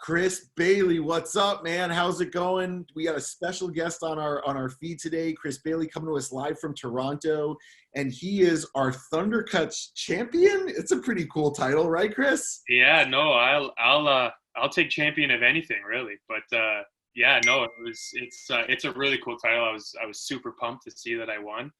Chris Baillie, what's up, man? How's it going? We got a special guest on our feed today. Chris Baillie coming to us live from Toronto, and he is our ThundrCast champion. It's a pretty cool title, right, Chris? Yeah, no, I'll take champion of anything really, but yeah, no, it's a really cool title. I was super pumped to see that I won.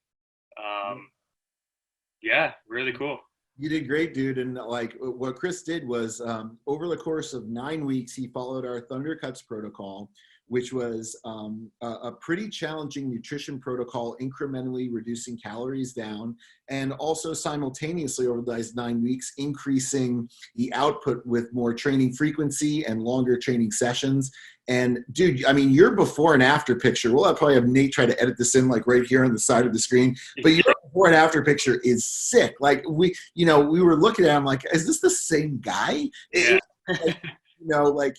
Yeah, really cool. You did great, dude. And like what Chris did was over the course of 9 weeks, he followed our ThundrCast protocol, which was a pretty challenging nutrition protocol, incrementally reducing calories down, and also simultaneously over those 9 weeks, increasing the output with more training frequency and longer training sessions. And dude, I mean, your before and after picture, we'll probably have Nate try to edit this in like right here on the side of the screen, but your before and after picture is sick. Like we were looking at him like, is this the same guy? Yeah. Like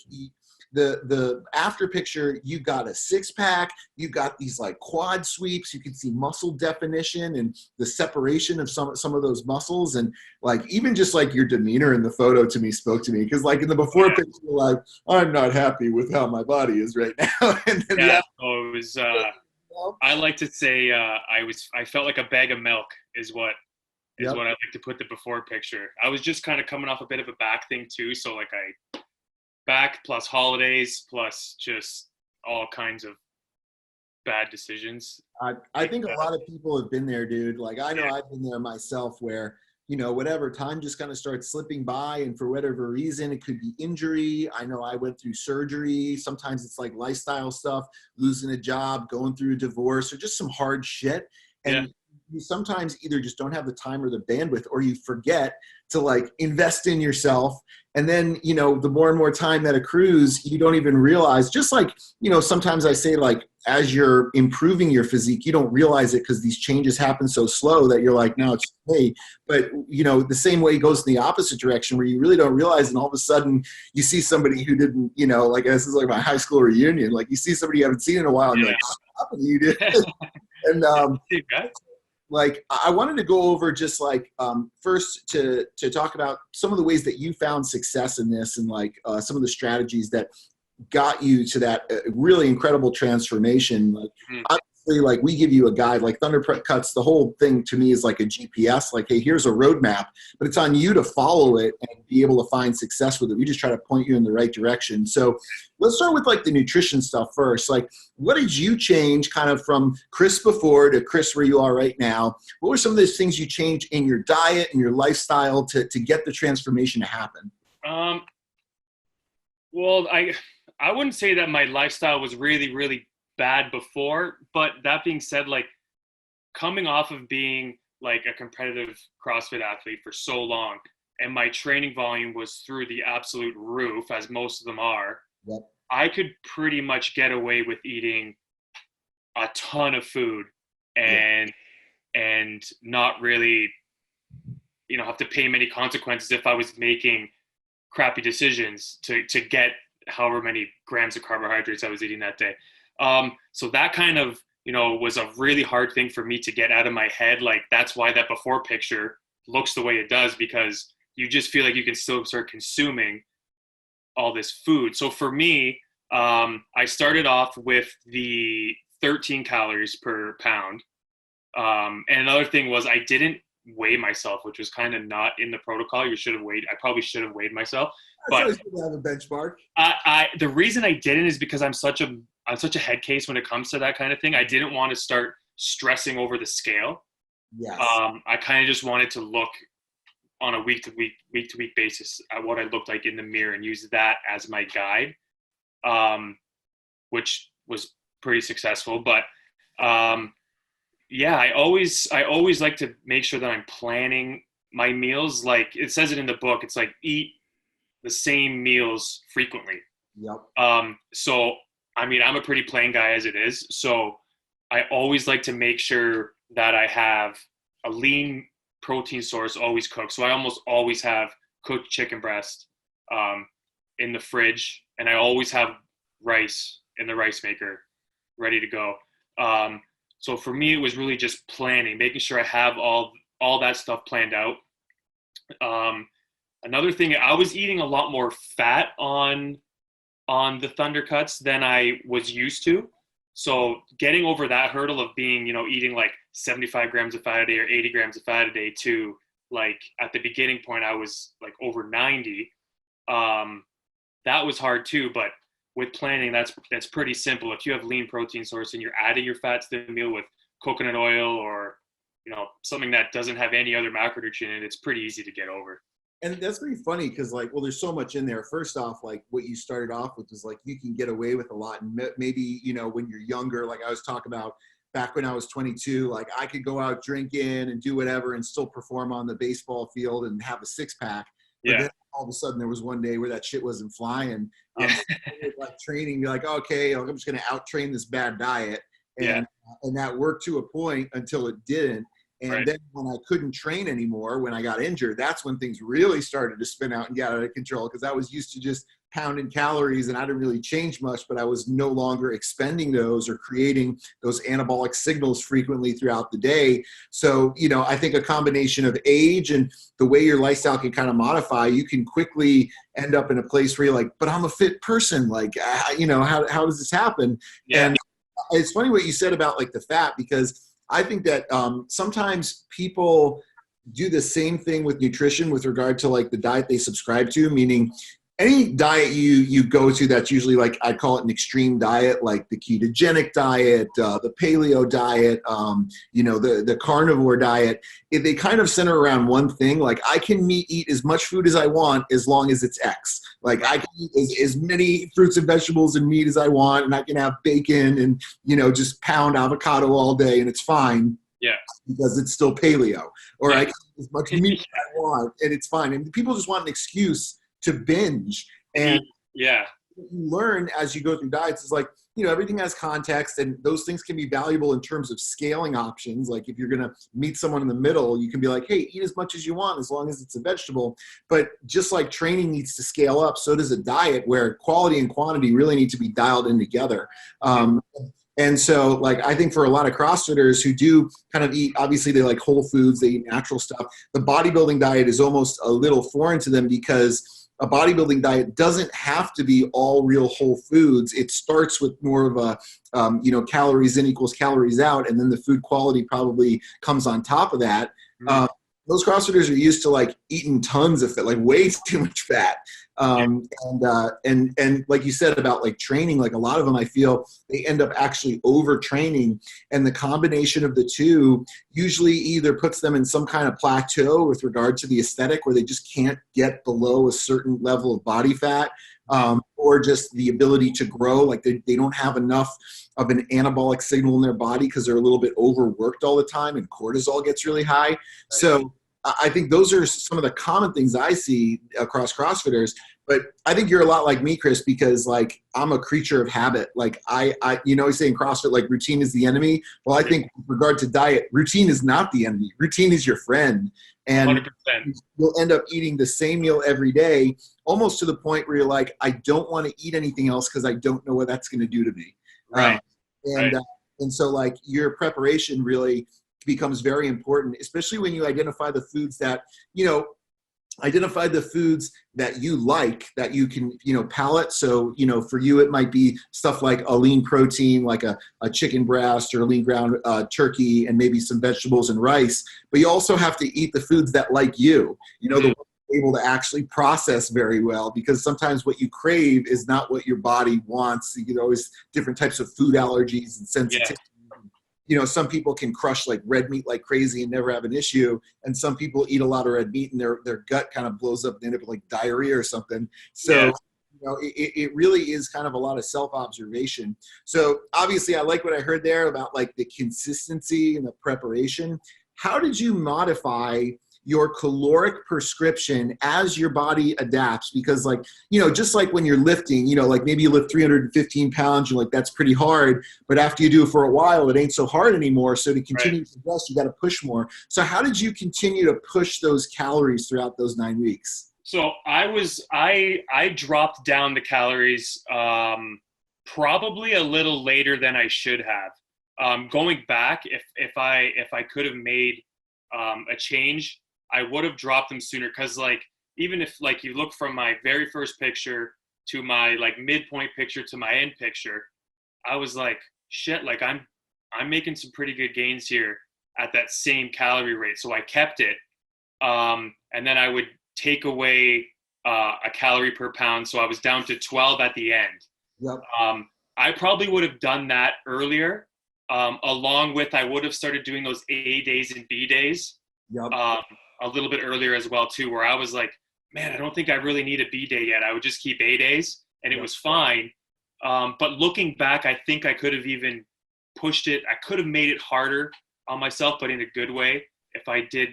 the after picture, you got a six pack, you got these like quad sweeps, you can see muscle definition and the separation of some of those muscles, and like even just like your demeanor in the photo to me spoke to me, because like in the before picture, like I'm not happy with how my body is right now. And then it was I like to say I felt like a bag of milk is what I like to put the before picture. I was just kind of coming off a bit of a back thing too, so like back plus holidays plus just all kinds of bad decisions. I think a lot of people have been there, dude. Like I know I've been there myself where, whatever, time just kind of starts slipping by, and for whatever reason, it could be injury. I know I went through surgery. Sometimes it's like lifestyle stuff, losing a job, going through a divorce, or just some hard shit. And you sometimes either just don't have the time or the bandwidth, or you forget to like invest in yourself. And then, the more and more time that accrues, you don't even realize, just like, sometimes I say like, as you're improving your physique, you don't realize it because these changes happen so slow that you're like, no, it's okay. But, the same way it goes in the opposite direction where you really don't realize. And all of a sudden you see somebody who didn't, like, this is like my high school reunion. Like you see somebody you haven't seen in a while and you're like, what happened to you, dude? And, like I wanted to go over just like first to talk about some of the ways that you found success in this, and like some of the strategies that got you to that really incredible transformation. Like obviously, like we give you a guide, like ThundrCast, the whole thing to me is like a GPS, like, hey, here's a roadmap, but it's on you to follow it and be able to find success with it. We just try to point you in the right direction. So let's start with like the nutrition stuff first. Like, what did you change kind of from Chris before to Chris where you are right now? What were some of those things you changed in your diet and your lifestyle to get the transformation to happen? Well, I wouldn't say that my lifestyle was really, really bad before, but that being said, like coming off of being like a competitive CrossFit athlete for so long, and my training volume was through the absolute roof, as most of them are, I could pretty much get away with eating a ton of food and not really, have to pay many consequences if I was making crappy decisions to get however many grams of carbohydrates I was eating that day. So that kind of, was a really hard thing for me to get out of my head. Like that's why that before picture looks the way it does, because you just feel like you can still start consuming all this food. So for me, I started off with the 13 calories per pound. And another thing was I didn't weigh myself, which was kind of not in the protocol. I probably should have weighed myself. But always good to have a benchmark. The reason I didn't is because I'm such a head case when it comes to that kind of thing. I didn't want to start stressing over the scale. Yes. I kind of just wanted to look on a week to week basis at what I looked like in the mirror and use that as my guide, which was pretty successful. But I always like to make sure that I'm planning my meals. Like it says it in the book, it's like eat the same meals frequently. So I mean, I'm a pretty plain guy as it is, so I always like to make sure that I have a lean protein source always cooked. So I almost always have cooked chicken breast in the fridge, and I always have rice in the rice maker ready to go. So for me, it was really just planning, making sure I have all that stuff planned out. Another thing, I was eating a lot more fat on on the Thunder cuts than I was used to. So getting over that hurdle of being, eating like 75 grams of fat a day or 80 grams of fat a day to like at the beginning point, I was like over 90. That was hard too, but with planning, that's pretty simple. If you have lean protein source and you're adding your fats to the meal with coconut oil or, something that doesn't have any other macronutrient in it, it's pretty easy to get over. And that's pretty funny because, like, well, there's so much in there. First off, like what you started off with is like you can get away with a lot. And maybe, when you're younger, like I was talking about back when I was 22, like I could go out drinking and do whatever and still perform on the baseball field and have a six pack. But Yeah. then all of a sudden there was one day where that shit wasn't flying. Yeah. Like training, you're like, okay, I'm just going to out train this bad diet. And that worked to a point until it didn't. And Right. then when I couldn't train anymore, when I got injured, that's when things really started to spin out and get out of control because I was used to just pounding calories and I didn't really change much, but I was no longer expending those or creating those anabolic signals frequently throughout the day. So, I think a combination of age and the way your lifestyle can kind of modify, you can quickly end up in a place where you're like, but I'm a fit person. Like, how does this happen? Yeah. And it's funny what you said about like the fat, because I think that sometimes people do the same thing with nutrition with regard to like the diet they subscribe to, meaning any diet you go to that's usually like, I call it an extreme diet, like the ketogenic diet, the paleo diet, the carnivore diet. They kind of center around one thing. Like I can eat as much food as I want as long as it's X. Like I can eat as many fruits and vegetables and meat as I want, and I can have bacon and, just pound avocado all day and it's fine. Yeah. Because it's still paleo. Or Yeah. I can eat as much meat as I want and it's fine. And people just want an excuse to binge. And Yeah. what you learn as you go through diets is like, everything has context and those things can be valuable in terms of scaling options. Like if you're going to meet someone in the middle, you can be like, hey, eat as much as you want as long as it's a vegetable. But just like training needs to scale up, so does a diet where quality and quantity really need to be dialed in together. And so, like, I think for a lot of CrossFitters who do kind of eat, obviously they like whole foods, they eat natural stuff. The bodybuilding diet is almost a little foreign to them because a bodybuilding diet doesn't have to be all real whole foods. It starts with more of a, calories in equals calories out, and then the food quality probably comes on top of that. Mm-hmm. Those CrossFitters are used to like eating tons of fat, like way too much fat. And like you said about like training, like a lot of them, I feel they end up actually overtraining, and the combination of the two usually either puts them in some kind of plateau with regard to the aesthetic where they just can't get below a certain level of body fat, or just the ability to grow. Like they don't have enough of an anabolic signal in their body because they're a little bit overworked all the time and cortisol gets really high. Right. So I think those are some of the common things I see across CrossFitters. But I think you're a lot like me, Chris, because like I'm a creature of habit. Like I you say in CrossFit, like routine is the enemy. Well, I think with regard to diet, routine is not the enemy. Routine is your friend. And 100%. You'll end up eating the same meal every day, almost to the point where you're like, I don't want to eat anything else because I don't know what that's going to do to me. Right. And so like your preparation really becomes very important, especially when you identify the foods that, identify the foods that you like, that you can, palate. So, for you, it might be stuff like a lean protein, like a chicken breast or a lean ground turkey, and maybe some vegetables and rice. But you also have to eat the foods that like you, the ones able to actually process very well, because sometimes what you crave is not what your body wants. Always different types of food allergies and sensitivity. Yeah. Some people can crush like red meat like crazy and never have an issue. And some people eat a lot of red meat and their gut kind of blows up and end up with like diarrhea or something. So, it really is kind of a lot of self-observation. So obviously I like what I heard there about like the consistency and the preparation. How did you modify your caloric prescription as your body adapts? Because like, just like when you're lifting, like maybe you lift 315 pounds, you're like, that's pretty hard. But after you do it for a while, it ain't so hard anymore. So to continue to progress, you got to push more. So how did you continue to push those calories throughout those 9 weeks? So I dropped down the calories probably a little later than I should have. Going back, if I could have made a change, I would have dropped them sooner. Because like, even if like you look from my very first picture, to my like midpoint picture to my end picture, I was like, shit, like I'm making some pretty good gains here at that same calorie rate. So I kept it. And then I would take away a calorie per pound. So I was down to 12 at the end. Yep. I probably would have done that earlier, along with I would have started doing those A days and B days Yep. A little bit earlier as well too, where I was like, man, I don't think I really need a B day yet. I would just keep A days and it was fine. But looking back, I think I could have even pushed it. I could have made it harder on myself, but in a good way. If I did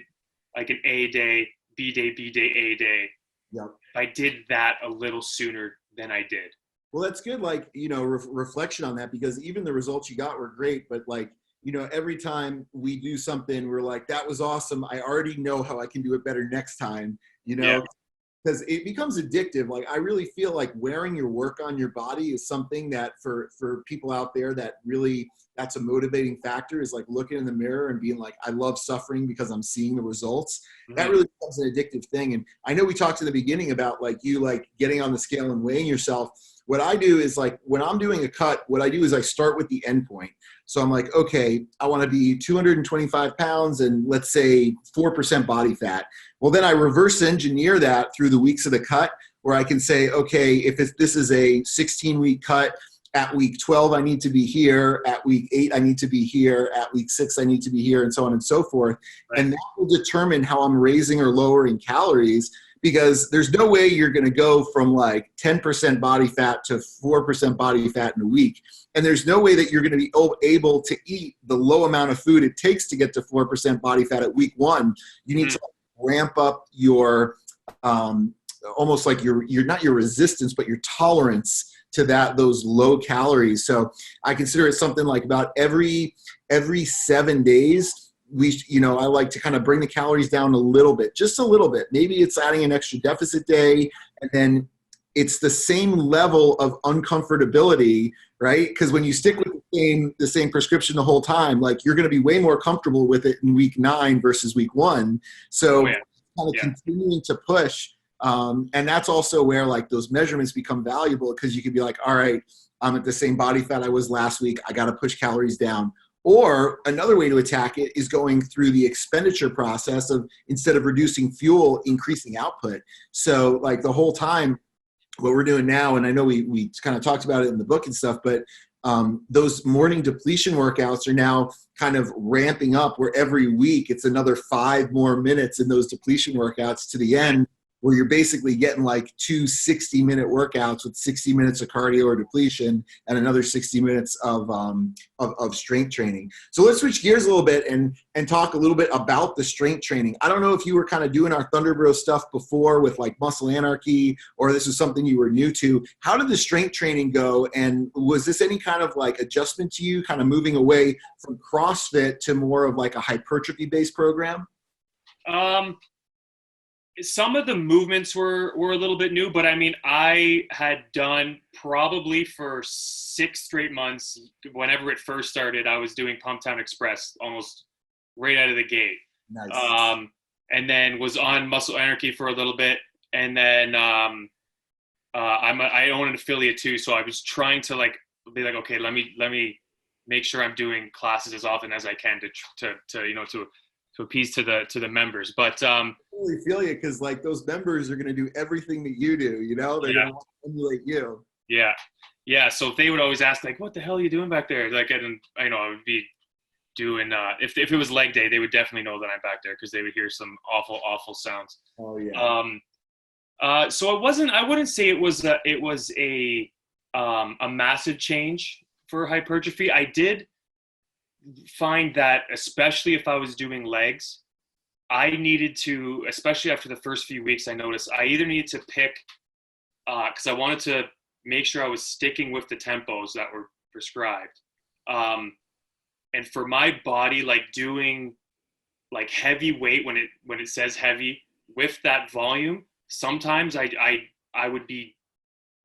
like an A day, B day, B day, A day, Yep. if I did that a little sooner than I did. Well, that's good. Like, you know, reflection on that, because even the results you got were great, but like, you know, every time we do something, we're like, that was awesome. I already know how I can do it better next time, you know, because it becomes addictive. Like, I really feel like wearing your work on your body is something that for people out there that really, that's a motivating factor, is like looking in the mirror and being like, I love suffering because I'm seeing the results. Mm-hmm. That really becomes an addictive thing. And I know we talked in the beginning about like you like getting on the scale and weighing yourself. What I do is like when I'm doing a cut, what I do is I start with the end point. So I'm like, okay, I want to be 225 pounds and let's say 4% body fat. Well, then I reverse engineer that through the weeks of the cut, where I can say, okay, if this is a 16-week cut, at week 12, I need to be here. At week 8, I need to be here. At week 6, I need to be here, and so on and so forth. Right. And that will determine how I'm raising or lowering calories, because there's no way you're going to go from like 10% body fat to 4% body fat in a week. And there's no way that you're going to be able to eat the low amount of food it takes to get to 4% body fat at week 1. You need to ramp up your almost like your not your resistance, but your tolerance to those low calories. So I consider it something like about every 7 days, I like to kind of bring the calories down a little bit, just a little bit. Maybe it's adding an extra deficit day, and then it's the same level of uncomfortability, right? Because when you stick with the same prescription the whole time, like you're going to be way more comfortable with it in week 9 versus week 1. So kind of continuing to push. And that's also where like those measurements become valuable, because you could be like, all right, I'm at the same body fat I was last week. I got to push calories down. Or another way to attack it is going through the expenditure process of, instead of reducing fuel, increasing output. So like the whole time, what we're doing now, and I know we kind of talked about it in the book and stuff, but those morning depletion workouts are now kind of ramping up, where every week it's another 5 more minutes in those depletion workouts to the end, where you're basically getting like 2 60-minute workouts with 60 minutes of cardio or depletion and another 60 minutes of strength training. So let's switch gears a little bit and talk a little bit about the strength training. I don't know if you were kind of doing our Thunder Bro stuff before with like Muscle Anarchy, or this is something you were new to. How did the strength training go? And was this any kind of like adjustment to you, kind of moving away from CrossFit to more of like a hypertrophy-based program? Some of the movements were a little bit new, but I mean, I had done probably for 6 straight months. Whenever it first started, I was doing Pump Town Express almost right out of the gate. Nice. And then was on Muscle Anarchy for a little bit. And then I own an affiliate too. So I was trying to like be like, okay, let me make sure I'm doing classes as often as I can to appease to the members. But I really feel you, because like those members are going to do everything that you do, they're going to want to emulate you. Yeah. So if they would always ask like, what the hell are you doing back there? Like, and I would be doing, if it was leg day, they would definitely know that I'm back there, because they would hear some awful sounds. Oh yeah. So I wouldn't say it was a massive change for hypertrophy. I did find that, especially if I was doing legs, I needed to, especially after the first few weeks, I noticed I either needed to pick, because I wanted to make sure I was sticking with the tempos that were prescribed. And for my body, like doing like heavy weight when it says heavy with that volume, sometimes I would be,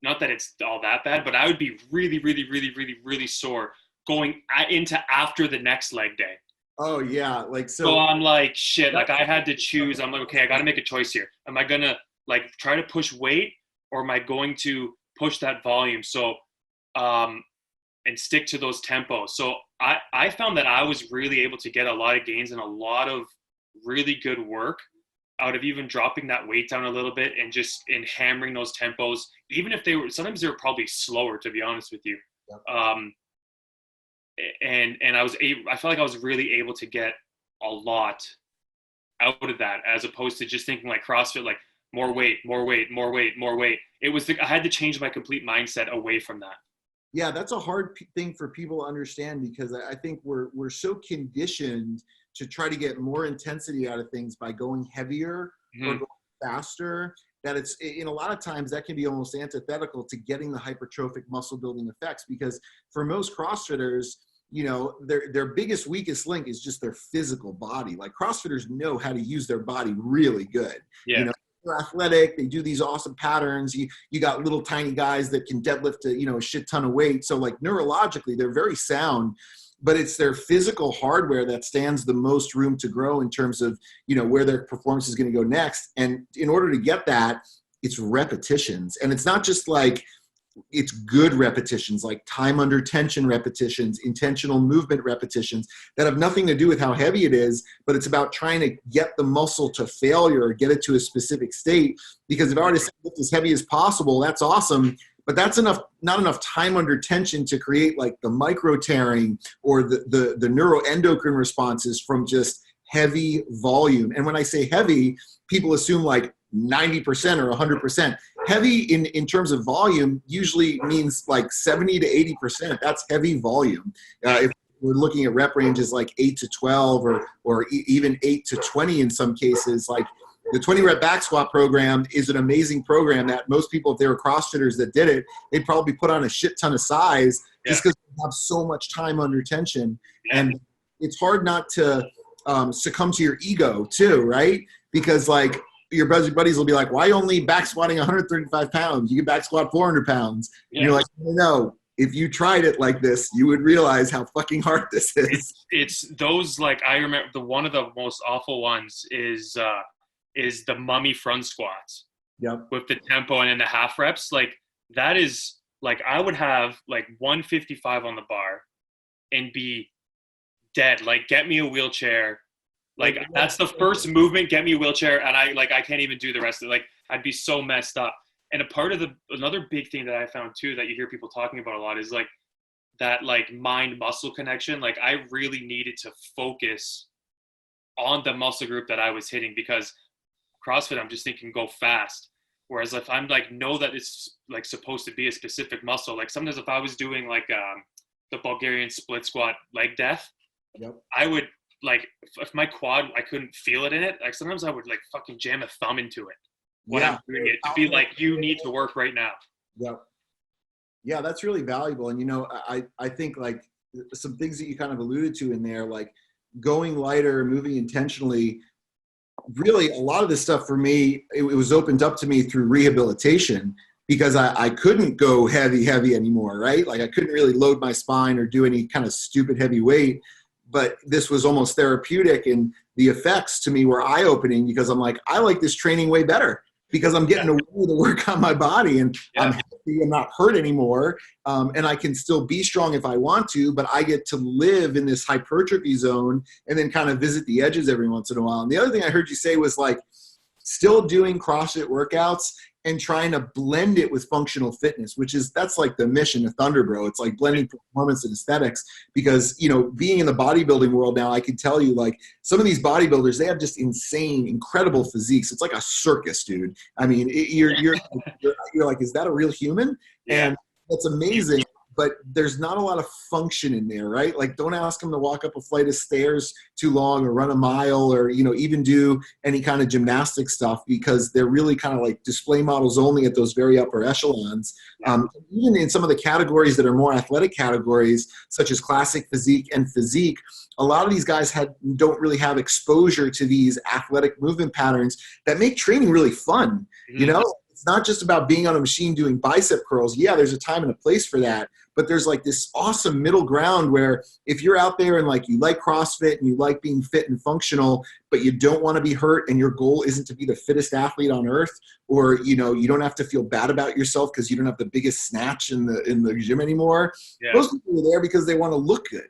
not that it's all that bad, but I would be really, really, really, really, really sore going into after the next leg day. Oh yeah. So I'm like, shit, like I had to choose. I'm like, okay, I got to make a choice here. Am I going to like try to push weight, or am I going to push that volume. So, and stick to those tempos. So I found that I was really able to get a lot of gains and a lot of really good work out of even dropping that weight down a little bit and just in hammering those tempos, even if sometimes they were probably slower, to be honest with you. Yep. And I felt like I was really able to get a lot out of that, as opposed to just thinking like CrossFit, like more weight, more weight, more weight, more weight. I had to change my complete mindset away from that. Yeah, that's a hard thing for people to understand, because I think we're so conditioned to try to get more intensity out of things by going heavier or going faster, that it's, in a lot of times that can be almost antithetical to getting the hypertrophic muscle building effects. Because for most CrossFitters, you know, their biggest weakest link is just their physical body. Like CrossFitters know how to use their body really good. Yeah. You know, they're athletic, they do these awesome patterns. You got little tiny guys that can deadlift a shit ton of weight. So like neurologically, they're very sound, but it's their physical hardware that stands the most room to grow in terms of, you know, where their performance is going to go next. And in order to get that, it's repetitions. And it's not just like, it's good repetitions, like time under tension repetitions, intentional movement repetitions that have nothing to do with how heavy it is, but it's about trying to get the muscle to failure or get it to a specific state. Because if I were to lift as heavy as possible, that's awesome, but that's not enough time under tension to create like the micro tearing or the neuroendocrine responses from just heavy volume. And when I say heavy, people assume like 90% or 100%. Heavy in terms of volume usually means like 70 to 80%. That's heavy volume. If we're looking at rep ranges like 8 to 12 or even 8 to 20 in some cases, like the 20 rep back squat program is an amazing program that most people, if they were CrossFitters that did it, they'd probably put on a shit ton of size just because they have so much time under tension. And it's hard not to succumb to your ego too, right? Because like, your buddies will be like, why only back squatting 135 pounds? You can back squat 400 pounds. Yeah. And you're like, no, if you tried it like this, you would realize how fucking hard this is. It's those, like, I remember one of the most awful ones is the mummy front squats. Yep. With the tempo and then the half reps. Like, that is, like, I would have like 155 on the bar and be dead. Like, get me a wheelchair. Like, that's the first movement, get me a wheelchair, and I can't even do the rest of it. Like, I'd be so messed up. And another big thing that I found too that you hear people talking about a lot is like that like mind muscle connection. Like, I really needed to focus on the muscle group that I was hitting, because CrossFit, I'm just thinking go fast. Whereas if I'm like, know that it's like supposed to be a specific muscle, like sometimes if I was doing like the Bulgarian split squat leg death, I would, like, if my quad, I couldn't feel it in it, like sometimes I would like fucking jam a thumb into it when I'm doing it to be like, you need to work right now. Yeah, that's really valuable. And, you know, I think like some things that you kind of alluded to in there, like going lighter, moving intentionally, really a lot of this stuff for me, it was opened up to me through rehabilitation, because I couldn't go heavy anymore, right? Like I couldn't really load my spine or do any kind of stupid heavy weight. But this was almost therapeutic, and the effects to me were eye-opening, because I'm like, I like this training way better because I'm getting away to work on my body, and I'm healthy, I'm not hurt anymore, and I can still be strong if I want to, but I get to live in this hypertrophy zone and then kind of visit the edges every once in a while. And the other thing I heard you say was like still doing CrossFit workouts and trying to blend it with functional fitness, that's like the mission of Thunder, bro. It's like blending performance and aesthetics, because, you know, being in the bodybuilding world now, I can tell you, like, some of these bodybuilders, they have just insane, incredible physiques. It's like a circus, dude. I mean, you're like, is that a real human? And that's amazing. But there's not a lot of function in there, right? Like, don't ask them to walk up a flight of stairs too long or run a mile or, you know, even do any kind of gymnastic stuff, because they're really kind of like display models only at those very upper echelons. Even in some of the categories that are more athletic categories, such as classic physique and physique, a lot of these guys don't really have exposure to these athletic movement patterns that make training really fun. You know, it's not just about being on a machine doing bicep curls. Yeah, there's a time and a place for that. But there's like this awesome middle ground where if you're out there and like you like CrossFit and you like being fit and functional, but you don't want to be hurt and your goal isn't to be the fittest athlete on earth, or, you know, you don't have to feel bad about yourself because you don't have the biggest snatch in the gym anymore. Yeah. Most people are there because they want to look good.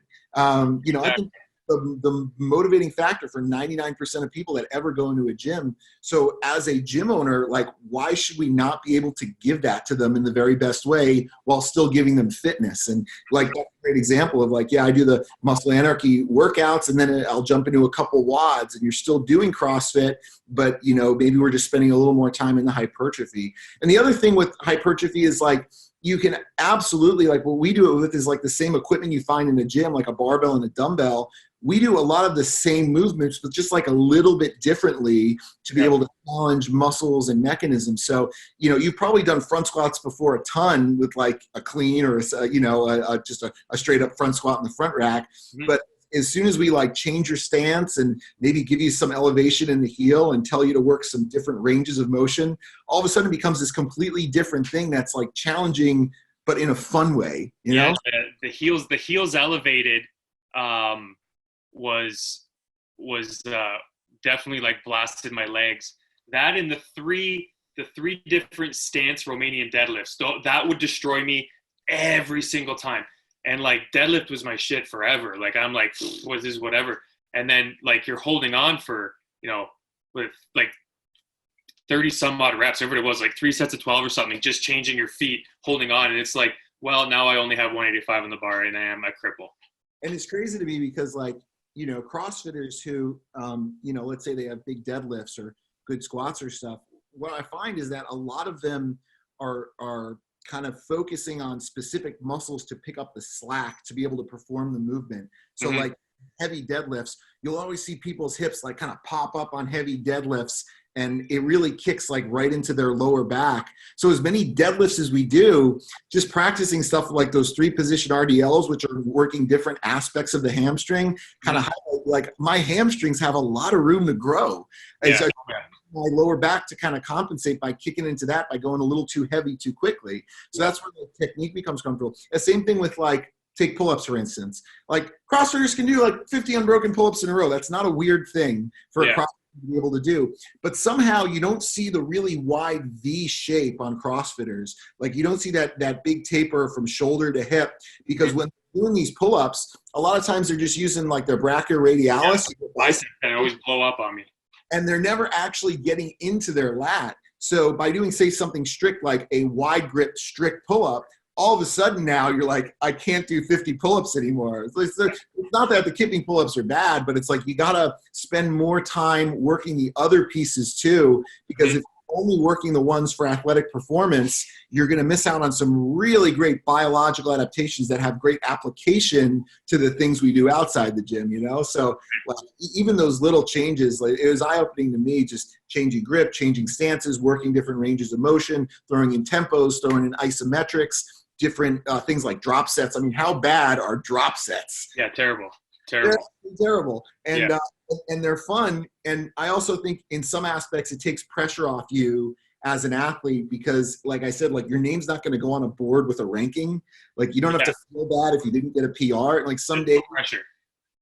You know, I think the motivating factor for 99% of people that ever go into a gym. So as a gym owner, like, why should we not be able to give that to them in the very best way while still giving them fitness? And like, that's a great example of like, yeah, I do the Muscle Anarchy workouts and then I'll jump into a couple WODs, and you're still doing CrossFit, but you know, maybe we're just spending a little more time in the hypertrophy. And the other thing with hypertrophy is like, you can absolutely, like what we do it with is like the same equipment you find in the gym, like a barbell and a dumbbell. We do a lot of the same movements, but just like a little bit differently to be able to challenge muscles and mechanisms. So, you know, you've probably done front squats before a ton with like a clean or, you know, just a straight up front squat in the front rack. Mm-hmm. But as soon as we like change your stance and maybe give you some elevation in the heel and tell you to work some different ranges of motion, all of a sudden it becomes this completely different thing that's like challenging, but in a fun way, you know? The heels elevated, was definitely like blasted my legs. That and the three different stance Romanian deadlifts, that would destroy me every single time. And like deadlift was my shit forever. Like I'm like, what is this, whatever. And then like you're holding on for, you know, with like 30 some odd reps, whatever it was, like 3 sets of 12 or something, just changing your feet, holding on. And it's like, well, now I only have 185 on the bar and I am a cripple. And it's crazy to me because like, you know, CrossFitters who, you know, let's say they have big deadlifts or good squats or stuff. What I find is that a lot of them are kind of focusing on specific muscles to pick up the slack to be able to perform the movement. So like heavy deadlifts, you'll always see people's hips like kind of pop up on heavy deadlifts, and it really kicks like right into their lower back. So as many deadlifts as we do, just practicing stuff like those 3-position RDLs, which are working different aspects of the hamstring, kind of like my hamstrings have a lot of room to grow. And so my lower back to kind of compensate by kicking into that by going a little too heavy too quickly. So that's where the technique becomes comfortable. The same thing with like, take pull-ups, for instance. Like CrossFitters can do like 50 unbroken pull-ups in a row. That's not a weird thing for a CrossFitter to be able to do. But somehow you don't see the really wide V shape on CrossFitters. Like you don't see that big taper from shoulder to hip, because when they're doing these pull-ups, a lot of times they're just using like their brachioradialis. They always blow up on me. And they're never actually getting into their lat. So by doing, say, something strict like a wide grip strict pull-up, all of a sudden now you're like, I can't do 50 pull-ups anymore. It's not that the kipping pull-ups are bad, but it's like you got to spend more time working the other pieces too, because if you're only working the ones for athletic performance, you're going to miss out on some really great biological adaptations that have great application to the things we do outside the gym, you know? So like, even those little changes, like, it was eye-opening to me, just changing grip, changing stances, working different ranges of motion, throwing in tempos, throwing in isometrics, different things like drop sets. I mean, how bad are drop sets? Yeah, terrible. They're terrible. And and they're fun. And I also think in some aspects it takes pressure off you as an athlete, because like I said, like your name's not going to go on a board with a ranking. Like you don't have to feel bad if you didn't get a PR. Like some days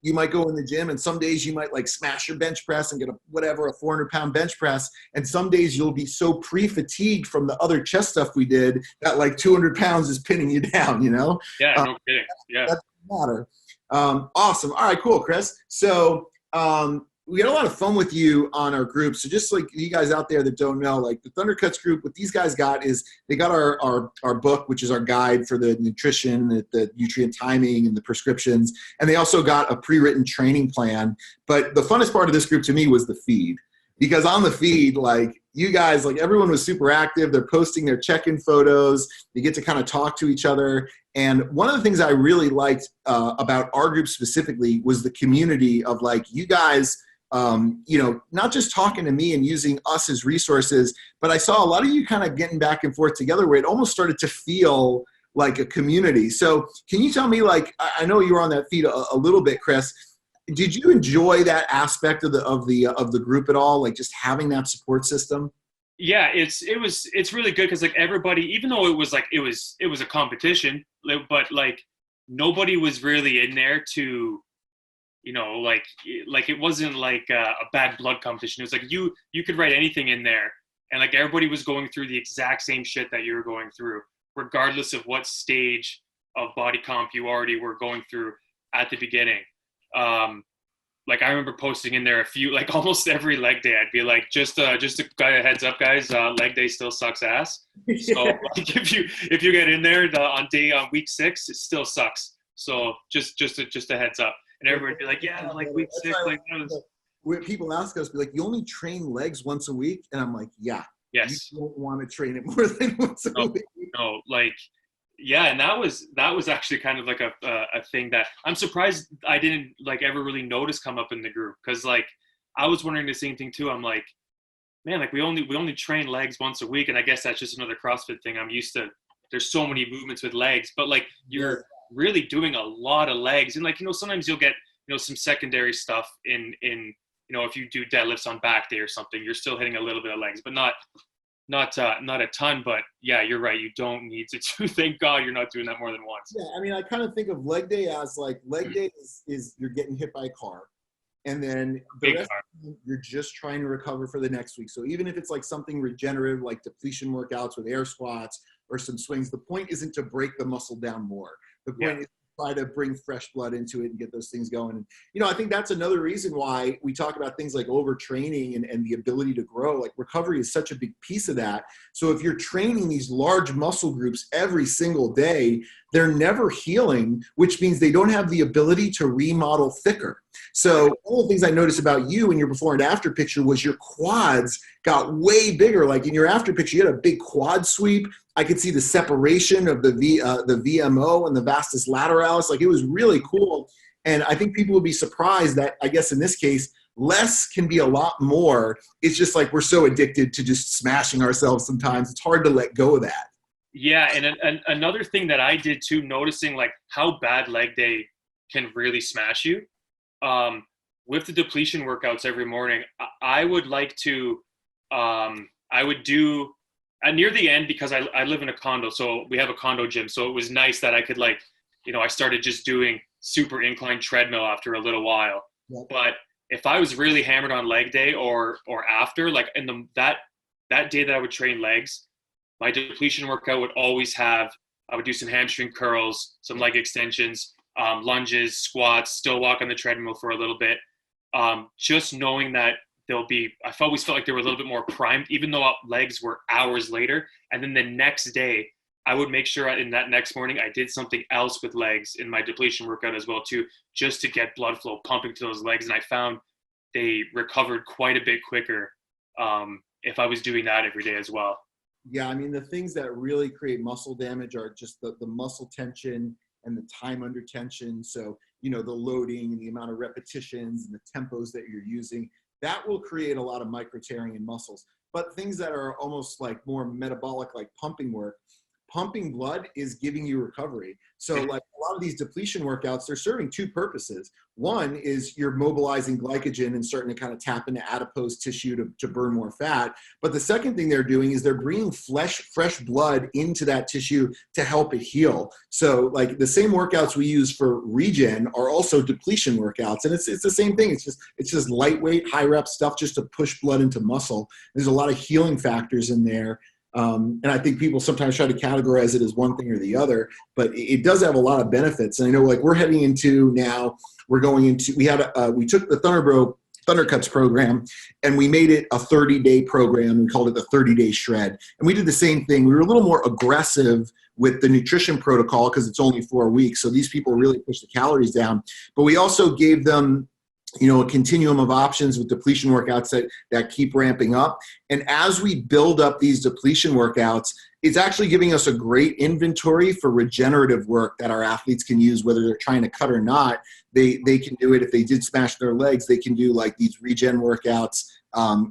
you might go in the gym and some days you might like smash your bench press and get a 400-pound bench press. And some days you'll be so pre-fatigued from the other chest stuff we did that like 200 pounds is pinning you down, you know? Yeah, no kidding. Yeah. That doesn't matter. Awesome. All right, cool, Chris. So we had a lot of fun with you on our group. So just like you guys out there that don't know, like the ThundrCast group, what these guys got is they got our book, which is our guide for the nutrition, the nutrient timing and the prescriptions. And they also got a pre-written training plan. But the funnest part of this group to me was the feed, because on the feed, like you guys, like everyone was super active. They're posting their check-in photos. You get to kind of talk to each other. And one of the things I really liked about our group specifically was the community of like you guys, you know, not just talking to me and using us as resources, but I saw a lot of you kind of getting back and forth together where it almost started to feel like a community. So can you tell me, like, I know you were on that feed a little bit, Chris. Did you enjoy that aspect of the group at all? Like just having that support system? Yeah, it's really good because like everybody, even though it was a competition, but like nobody was really in there to, like it wasn't like a bad blood competition. It was like you could write anything in there, and like everybody was going through the exact same shit that you were going through, regardless of what stage of body comp you already were going through at the beginning. Um, like I remember posting in there a few, like almost every leg day, I'd be like, just a heads up, guys, leg day still sucks ass. So Yeah. like if you get in there on week 6, it still sucks. So just a heads up, and everybody would be like, yeah, like week 6, like that was. When people ask us, be like, you only train legs once a week? And I'm like, yeah. Yes. You don't want to train it more than once a week. No, like, yeah, and that was actually kind of like a thing that I'm surprised I didn't like ever really notice come up in the group, because like I was wondering the same thing too. I'm like, man, like we only train legs once a week, and I guess that's just another CrossFit thing. I'm used to. There's so many movements with legs, but like you're really doing a lot of legs, and like sometimes you'll get some secondary stuff in if you do deadlifts on back day or something, you're still hitting a little bit of legs, but not a ton. But yeah, you're right, you don't need to do. Thank God you're not doing that more than once. Yeah, I mean, I kind of think of leg day as like leg day is you're getting hit by a car, and then the rest of the week, you're just trying to recover for the next week. So even if it's like something regenerative like depletion workouts with air squats or some swings, the point isn't to break the muscle down more. The point is to try to bring fresh blood into it and get those things going. And, I think that's another reason why we talk about things like overtraining and the ability to grow. Like recovery is such a big piece of that. So if you're training these large muscle groups every single day, they're never healing, which means they don't have the ability to remodel thicker. So one of the things I noticed about you in your before and after picture was your quads got way bigger. Like in your after picture, you had a big quad sweep. I could see the separation of the VMO and the vastus lateralis. Like it was really cool. And I think people would be surprised that, I guess in this case, less can be a lot more. It's just like we're so addicted to just smashing ourselves sometimes. It's hard to let go of that. Yeah, and another thing that I did too, noticing like how bad leg day can really smash you. With the depletion workouts every morning, I would like to, I would do near the end, because I live in a condo, so we have a condo gym. So it was nice that I could I started just doing super incline treadmill after a little while. Yep. But if I was really hammered on leg day or after, like in that day that I would train legs, my depletion workout would always have, I would do some hamstring curls, some leg extensions, lunges, squats, still walk on the treadmill for a little bit. Just knowing that I've always felt like they were a little bit more primed, even though legs were hours later. And then the next day, I would make sure in that next morning, I did something else with legs in my depletion workout as well too, just to get blood flow pumping to those legs. And I found they recovered quite a bit quicker if I was doing that every day as well. Yeah, I mean, the things that really create muscle damage are just the muscle tension and the time under tension. So, the loading and the amount of repetitions and the tempos that you're using, that will create a lot of micro tearing in muscles. But things that are almost like more metabolic, like pumping work, pumping blood is giving you recovery. So like a lot of these depletion workouts, they're serving two purposes. One is you're mobilizing glycogen and starting to kind of tap into adipose tissue to burn more fat. But the second thing they're doing is they're bringing fresh blood into that tissue to help it heal. So like the same workouts we use for regen are also depletion workouts. And it's the same thing. It's just lightweight, high rep stuff just to push blood into muscle. There's a lot of healing factors in there. And I think people sometimes try to categorize it as one thing or the other, but it does have a lot of benefits. And I know like we're heading into now, we took the ThundrCast program and we made it a 30-day program. We called it the 30-day shred. And we did the same thing. We were a little more aggressive with the nutrition protocol because it's only 4 weeks. So these people really push the calories down, but we also gave them a continuum of options with depletion workouts that keep ramping up. And as we build up these depletion workouts, it's actually giving us a great inventory for regenerative work that our athletes can use, whether they're trying to cut or not. They can do it. If they did smash their legs, they can do like these regen workouts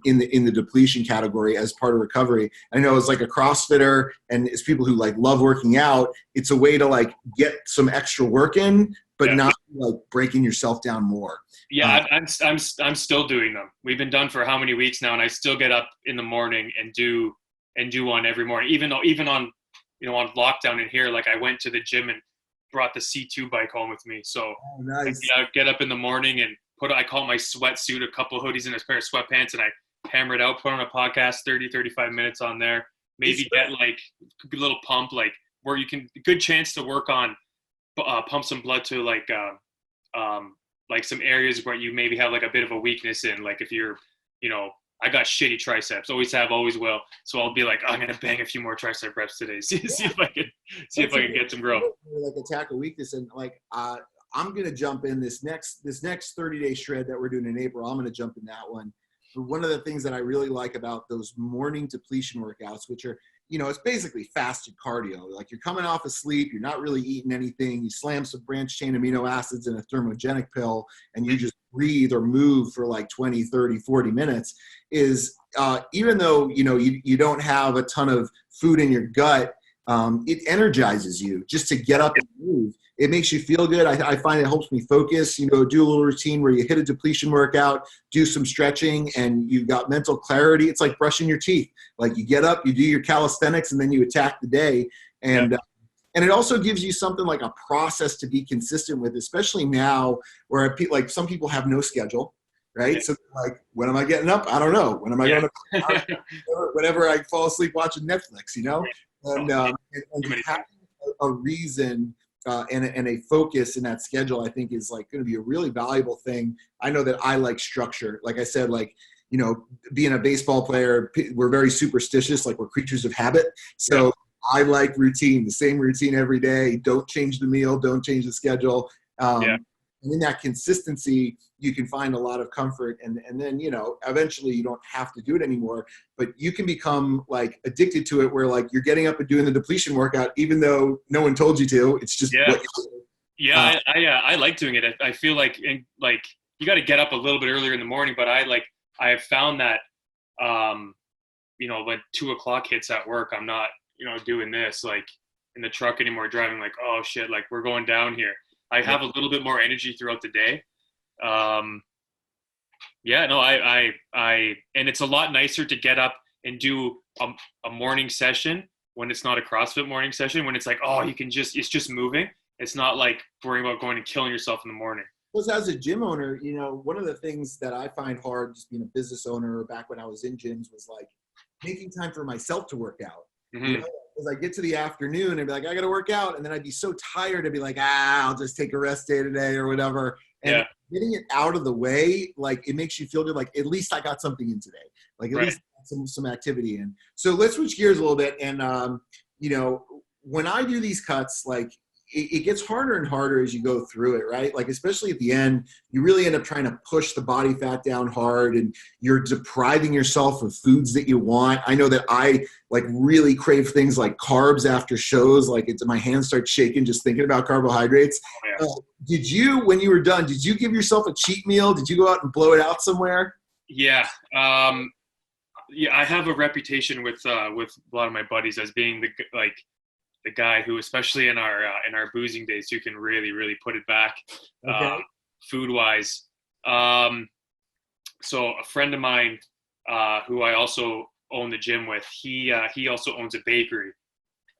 in the depletion category as part of recovery. I know as like a CrossFitter and as people who like love working out, it's a way to like get some extra work in but Yeah. not like breaking yourself down more. Yeah, I'm still doing them. We've been done for how many weeks now, and I still get up in the morning and do one every morning. Even on on lockdown in here, like I went to the gym and brought the C2 bike home with me. So Oh, nice. I get up in the morning and I call it my sweatsuit, a couple hoodies and a pair of sweatpants, and I hammer it out, put on a podcast, 30, 35 minutes on there. Maybe get like a little pump, like where you can, good chance to work on, pump some blood to like some areas where you maybe have like a bit of a weakness in, like if you're, I got shitty triceps, always have, always will. So I'll be like, I'm going to bang a few more tricep reps today. See if I can get some growth. Like attack a weakness. And like, I'm going to jump in this next 30-day shred that we're doing in April. I'm going to jump in that one. But one of the things that I really like about those morning depletion workouts, which are, it's basically fasted cardio. Like you're coming off of sleep, you're not really eating anything. You slam some branched chain amino acids in a thermogenic pill, and you just breathe or move for like 20, 30, 40 minutes is even though, you don't have a ton of food in your gut, it energizes you just to get up and move. It makes you feel good. I find it helps me focus, do a little routine where you hit a depletion workout, do some stretching, and you've got mental clarity. It's like brushing your teeth. Like you get up, you do your calisthenics, and then you attack the day. And and it also gives you something like a process to be consistent with, especially now where like some people have no schedule, right? So like, when am I getting up? I don't know. When am I going to, whenever I fall asleep watching Netflix, and having a reason and a focus in that schedule, I think is like going to be a really valuable thing. I know that I like structure. Like I said, like, being a baseball player, we're very superstitious, like we're creatures of habit. So I like routine, the same routine every day. Don't change the meal, don't change the schedule. And in that consistency, you can find a lot of comfort. And then, eventually you don't have to do it anymore, but you can become like addicted to it where like you're getting up and doing the depletion workout, even though no one told you to. It's just what you do. I like doing it. I feel like you got to get up a little bit earlier in the morning, but I have found that, when 2:00 hits at work, I'm not, doing this like in the truck anymore, driving like, oh shit, like we're going down here. I have a little bit more energy throughout the day. And it's a lot nicer to get up and do a morning session when it's not a CrossFit morning session, when it's like, oh, it's just moving. It's not like worrying about going and killing yourself in the morning. Because as a gym owner, one of the things that I find hard, just being a business owner, or back when I was in gyms, was like making time for myself to work out. Because I get to the afternoon and be like, I got to work out. And then I'd be so tired. I'd be like, I'll just take a rest day today or whatever. And getting it out of the way, like it makes you feel good. Like at least I got something in today. Like at least I got some activity in. So let's switch gears a little bit. And, when I do these cuts, like it gets harder and harder as you go through it, right? Like, especially at the end, you really end up trying to push the body fat down hard, and you're depriving yourself of foods that you want. I know that I like really crave things like carbs after shows. Like my hands start shaking just thinking about carbohydrates. Did you, when you were done, did you give yourself a cheat meal? Did you go out and blow it out somewhere? Yeah. I have a reputation with a lot of my buddies as being the guy who, especially in our boozing days, who can really, really put it back, food wise. So a friend of mine, who I also own the gym with, he also owns a bakery,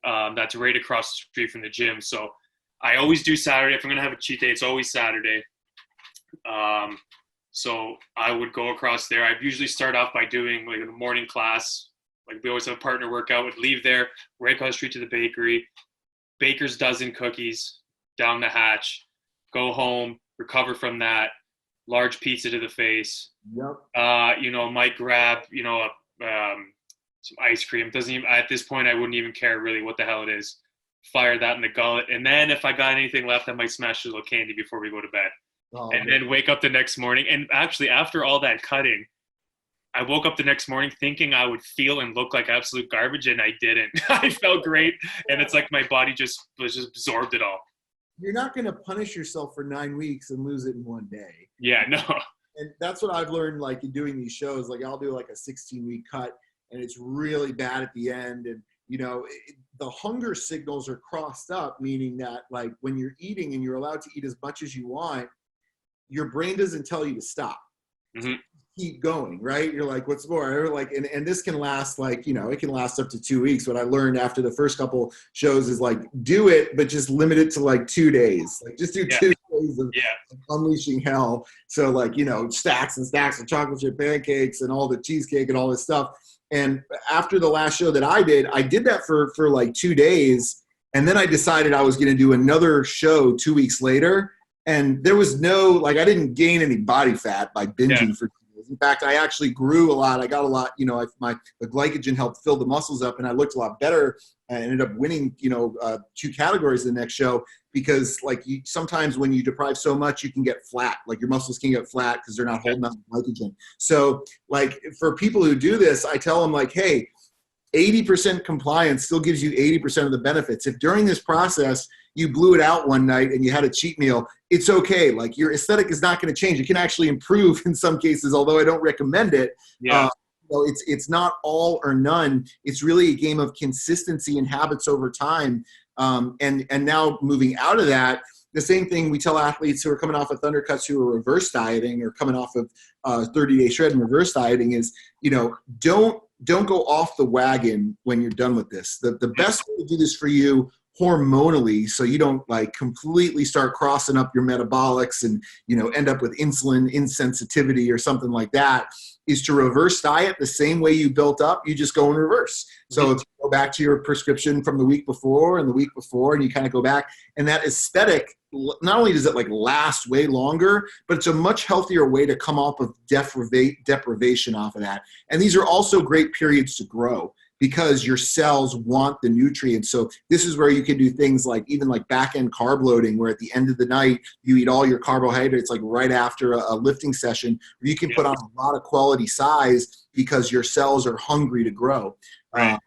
that's right across the street from the gym. So I always do Saturday. If I'm going to have a cheat day, it's always Saturday. So I would go across there. I'd usually start off by doing like a morning class. Like we always have a partner workout. Would leave there, right across the street to the bakery, baker's dozen cookies down the hatch, go home, recover from that, large pizza to the face. Might grab, some ice cream. Doesn't even, at this point, I wouldn't even care really what the hell it is. Fire that in the gullet. And then if I got anything left, I might smash a little candy before we go to bed. Then wake up the next morning. And actually, after all that cutting, I woke up the next morning thinking I would feel and look like absolute garbage, and I didn't. I felt great, and it's like my body just absorbed it all. You're not going to punish yourself for 9 weeks and lose it in one day. Yeah, no. And that's what I've learned, like, in doing these shows. Like, I'll do like a 16-week cut, and it's really bad at the end. And, the hunger signals are crossed up, meaning that like when you're eating and you're allowed to eat as much as you want, your brain doesn't tell you to stop. Mm-hmm. Keep going, right? You're like, what's more? Like, and this can last like, it can last up to 2 weeks. What I learned after the first couple shows is like, do it, but just limit it to like 2 days. Like just do 2 days of unleashing hell. So like, stacks and stacks of chocolate chip pancakes and all the cheesecake and all this stuff. And after the last show that I did that for like 2 days. And then I decided I was going to do another show 2 weeks later. And there was I didn't gain any body fat by binging for 2 days. In fact, I actually grew a lot. I got a lot, the glycogen helped fill the muscles up and I looked a lot better. I ended up winning, 2 categories the next show because sometimes when you deprive so much, you can get flat. Like your muscles can get flat because they're not holding on to glycogen. So like for people who do this, I tell them like, hey, 80% compliance still gives you 80% of the benefits. If during this process you blew it out one night and you had a cheat meal, it's okay. Like your aesthetic is not going to change. It can actually improve in some cases, although I don't recommend it. Yeah. It's not all or none. It's really a game of consistency and habits over time. And now moving out of that, the same thing we tell athletes who are coming off of ThundrCast who are reverse dieting or coming off of 30-day shred and reverse dieting is, don't go off the wagon when you're done with this. The best way to do this for you hormonally, so you don't like completely start crossing up your metabolics and end up with insulin insensitivity or something like that, is to reverse diet the same way you built up. You just go in reverse. So if you go back to your prescription from the week before and the week before, and you kind of go back, and that aesthetic, not only does it like last way longer, but it's a much healthier way to come off of deprivation off of that. And these are also great periods to grow, because your cells want the nutrients. So this is where you can do things like even like back-end carb loading, where at the end of the night, you eat all your carbohydrates like right after a lifting session, where you can put on a lot of quality size because your cells are hungry to grow. Right.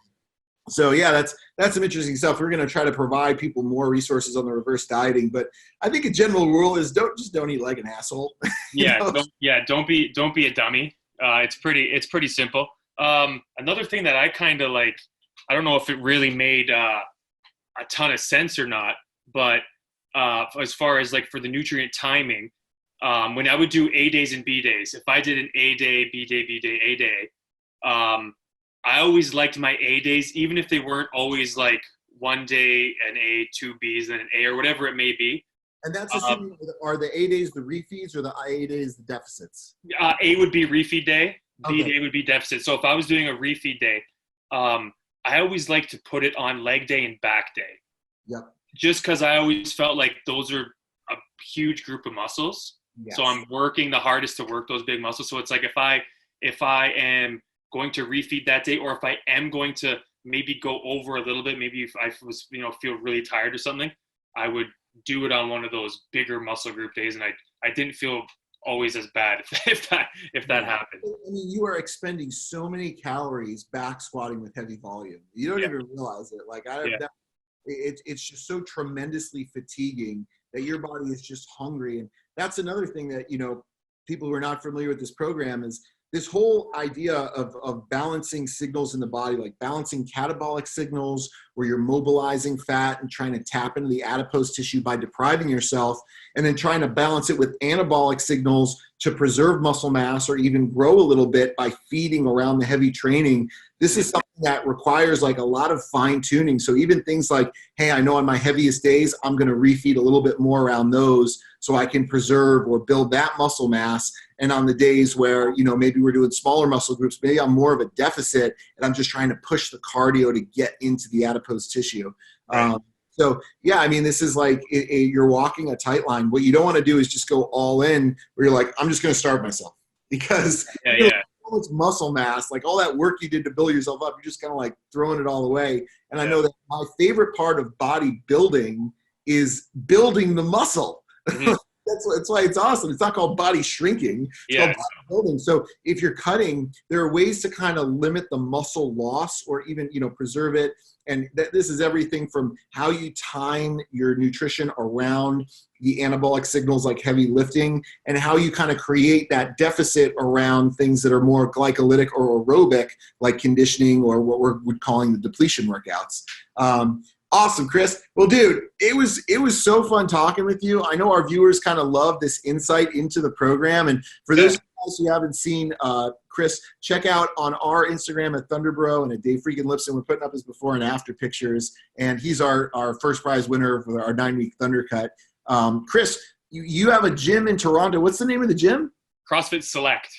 So yeah, that's some interesting stuff. We're going to try to provide people more resources on the reverse dieting, but I think a general rule is don't eat like an asshole. Don't be a dummy. It's pretty simple. Another thing that I kind of like, I don't know if it really made a ton of sense or not, but as far as like for the nutrient timing, when I would do A days and B days, if I did an A day, B day, B day, A day, I always liked my A days, even if they weren't always like one day an A, 2 Bs, and an A, or whatever it may be. And that's assuming, are the A days the refeeds or the A days the deficits? A would be refeed day. B Okay. day would be deficit. So if I was doing a refeed day, I always like to put it on leg day and back day. Yep. Just because I always felt like those are a huge group of muscles. Yes. So I'm working the hardest to work those big muscles. So it's like if I am going to refeed that day, or if I am going to maybe go over a little bit, maybe if I was feel really tired or something, I would do it on one of those bigger muscle group days, and I didn't feel always as bad if that happened. I mean, you are expending so many calories back squatting with heavy volume. You don't even realize it. Like it's just so tremendously fatiguing that your body is just hungry. And that's another thing that, people who are not familiar with this program is this whole idea of balancing signals in the body, like balancing catabolic signals where you're mobilizing fat and trying to tap into the adipose tissue by depriving yourself, and then trying to balance it with anabolic signals to preserve muscle mass or even grow a little bit by feeding around the heavy training. This is something that requires like a lot of fine tuning. So even things like, hey, I know on my heaviest days, I'm going to refeed a little bit more around those so I can preserve or build that muscle mass. And on the days where, maybe we're doing smaller muscle groups, maybe I'm more of a deficit and I'm just trying to push the cardio to get into the adipose tissue. Right. So yeah, I mean, this is like you're walking a tight line. What you don't want to do is just go all in where you're like, I'm just going to starve myself, because so much muscle mass, like all that work you did to build yourself up, you're just kind of like throwing it all away. And I know that my favorite part of bodybuilding is building the muscle. Mm-hmm. That's why it's awesome. It's not called body shrinking. It's Yeah. called bodybuilding. So if you're cutting, there are ways to kind of limit the muscle loss or even, preserve it. And this is everything from how you time your nutrition around the anabolic signals like heavy lifting, and how you kind of create that deficit around things that are more glycolytic or aerobic, like conditioning or what we're calling the depletion workouts. Awesome, Chris. Well, dude, it was so fun talking with you. I know our viewers kind of love this insight into the program. And for those guys who haven't seen Chris, check out on our Instagram at Thunderbro and at Dave Freakin' Lipson. We're putting up his before and after pictures. And he's our first prize winner for our 9-week Thundercut. Chris, you have a gym in Toronto. What's the name of the gym? CrossFit Select.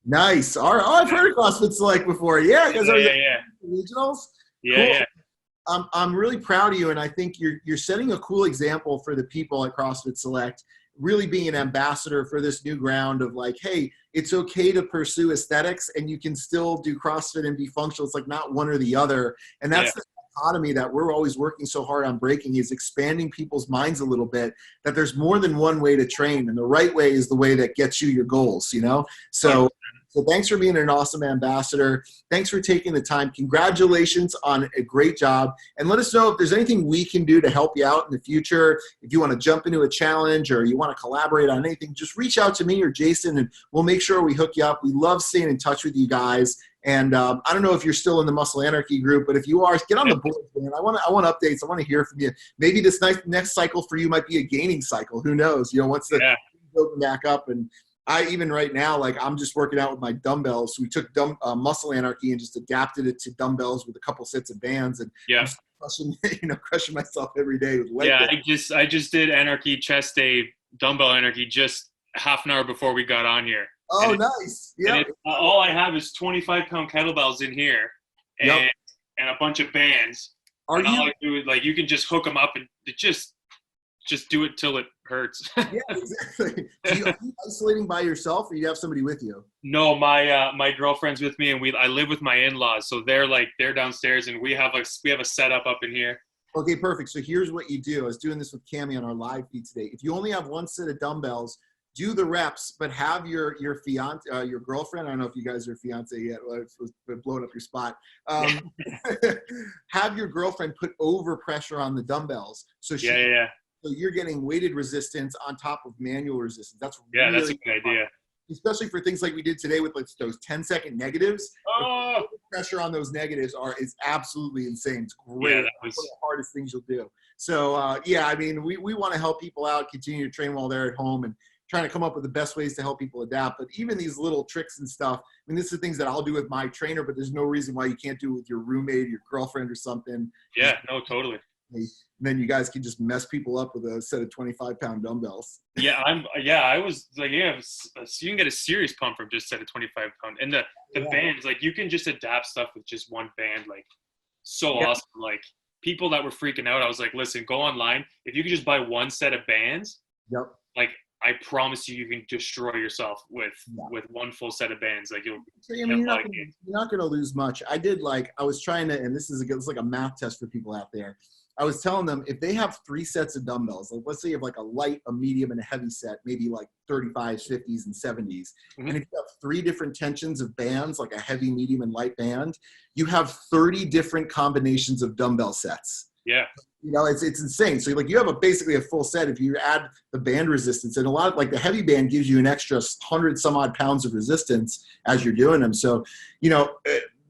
Nice. I've heard of CrossFit Select before. Yeah. Regionals? Yeah, cool. yeah. I'm really proud of you, and I think you're setting a cool example for the people at CrossFit Select, really being an ambassador for this new ground of like, hey, it's okay to pursue aesthetics and you can still do CrossFit and be functional. It's like not one or the other. And that's the dichotomy that we're always working so hard on breaking, is expanding people's minds a little bit, that there's more than one way to train, and the right way is the way that gets you your goals, So thanks for being an awesome ambassador. Thanks for taking the time. Congratulations on a great job. And let us know if there's anything we can do to help you out in the future. If you want to jump into a challenge or you want to collaborate on anything, just reach out to me or Jason, and we'll make sure we hook you up. We love staying in touch with you guys. And I don't know if you're still in the Muscle Anarchy group, but if you are, get on the board, man. I want updates. I want to hear from you. Maybe this next cycle for you might be a gaining cycle. Who knows? Once the open back up. And I even right now, like, I'm just working out with my dumbbells. So we took Muscle Anarchy and just adapted it to dumbbells with a couple sets of bands, and I'm crushing myself every day with leg day. I just did Anarchy chest day, dumbbell Anarchy, just half an hour before we got on here. Oh, nice. Yeah. All I have is 25-pound kettlebells in here and a bunch of bands. All I do is, like, you can just hook them up and just do it till it hurts. Yeah, exactly. Are you isolating by yourself, or you have somebody with you? No, my girlfriend's with me, and I live with my in-laws, so they're downstairs, and we have a setup up in here. Okay, perfect. So here's what you do. I was doing this with Cammie on our live feed today. If you only have one set of dumbbells, do the reps, but have your fiance, your girlfriend. I don't know if you guys are fiance yet. It's blowing up your spot. Have your girlfriend put over pressure on the dumbbells. So So you're getting weighted resistance on top of manual resistance. That's really that's a good idea. Especially for things like we did today with those 10-second negatives. Oh, the pressure on those negatives is absolutely insane. It's great. Yeah, One of the hardest things you'll do. So I mean, we want to help people out, continue to train while they're at home, and trying to come up with the best ways to help people adapt. But even these little tricks and stuff, I mean, this is things that I'll do with my trainer, but there's no reason why you can't do it with your roommate, your girlfriend, or something. Yeah, no, totally. And then you guys can just mess people up with a set of 25-pound dumbbells. I was like, so you can get a serious pump from just a set of 25-pound. And the bands, like, you can just adapt stuff with just one band, like, awesome. Like, people that were freaking out, I was like, listen, go online. If you could just buy one set of bands, like, I promise you can destroy yourself with one full set of bands. Like, you're not going to lose much. I was trying to, and it's like a math test for people out there. I was telling them, if they have 3 sets of dumbbells, like, let's say you have like a light, a medium, and a heavy set, maybe like 35s, 50s, and 70s. Mm-hmm. And if you have 3 different tensions of bands, like a heavy, medium, and light band, you have 30 different combinations of dumbbell sets. Yeah. It's insane. So like you have basically a full set if you add the band resistance, and a lot of, like, the heavy band gives you an extra 100 some odd pounds of resistance as you're doing them. So,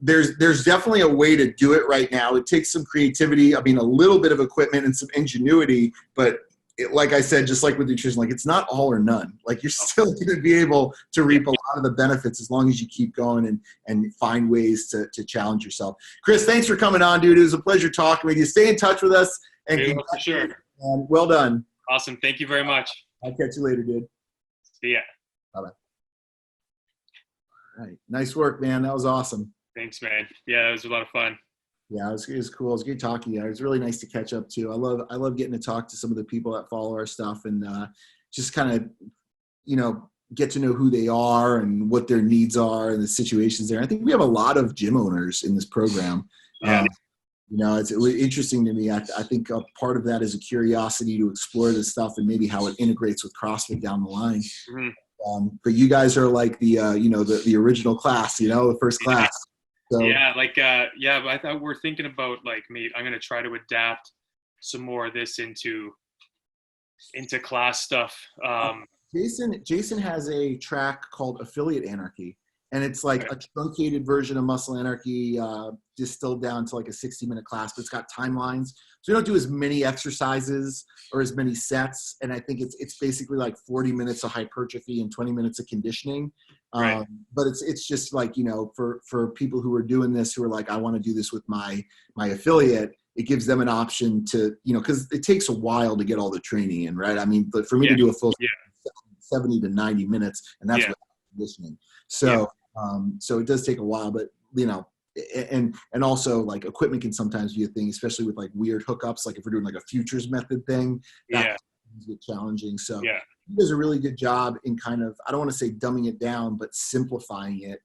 there's definitely a way to do it right now. It takes some creativity. I mean, a little bit of equipment and some ingenuity, but like I said, just like with nutrition, like, it's not all or none. Like, you're still going to be able to reap a lot of the benefits as long as you keep going and find ways to challenge yourself. Chris, thanks for coming on, dude. It was a pleasure talking with you. Stay in touch with us. And for sure. And well done. Awesome. Thank you very much. I'll catch you later, dude. See ya. Bye-bye. All right. Nice work, man. That was awesome. Thanks, man. Yeah, it was a lot of fun. Yeah, it was cool. It was good talking to you. It was really nice to catch up too. I love getting to talk to some of the people that follow our stuff and just kind of, get to know who they are and what their needs are and the situations there. I think we have a lot of gym owners in this program. Yeah. You know, it's interesting to me. I think a part of that is a curiosity to explore this stuff and maybe how it integrates with CrossFit down the line. But you guys are like the the original class, the first class. So, but I thought we're thinking about like I'm gonna try to adapt some more of this into class stuff. Jason has a track called Affiliate Anarchy, and it's like a truncated version of Muscle Anarchy, distilled down to like a 60-minute class, but it's got timelines. So we don't do as many exercises or as many sets, and I think it's basically like 40 minutes of hypertrophy and 20 minutes of conditioning. But it's just like, for people who are doing this, who are like, I want to do this with my affiliate, it gives them an option to, because it takes a while to get all the training in, right? I mean, but for me to do a full 70 to 90 minutes, and that's what conditioning. So, so it does take a while, but and also like equipment can sometimes be a thing, especially with like weird hookups. Like if we're doing like a futures method thing, that can get challenging. So he does a really good job in kind of, I don't want to say dumbing it down, but simplifying it,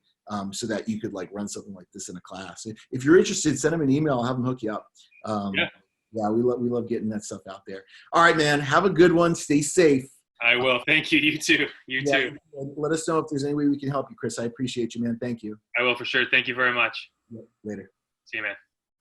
so that you could like run something like this in a class. If you're interested, send him an email. I'll have him hook you up. We love getting that stuff out there. All right, man. Have a good one. Stay safe. I will. Thank you. You too. You too. Let us know if there's any way we can help you, Chris. I appreciate you, man. Thank you. I will for sure. Thank you very much. Later. See you, man.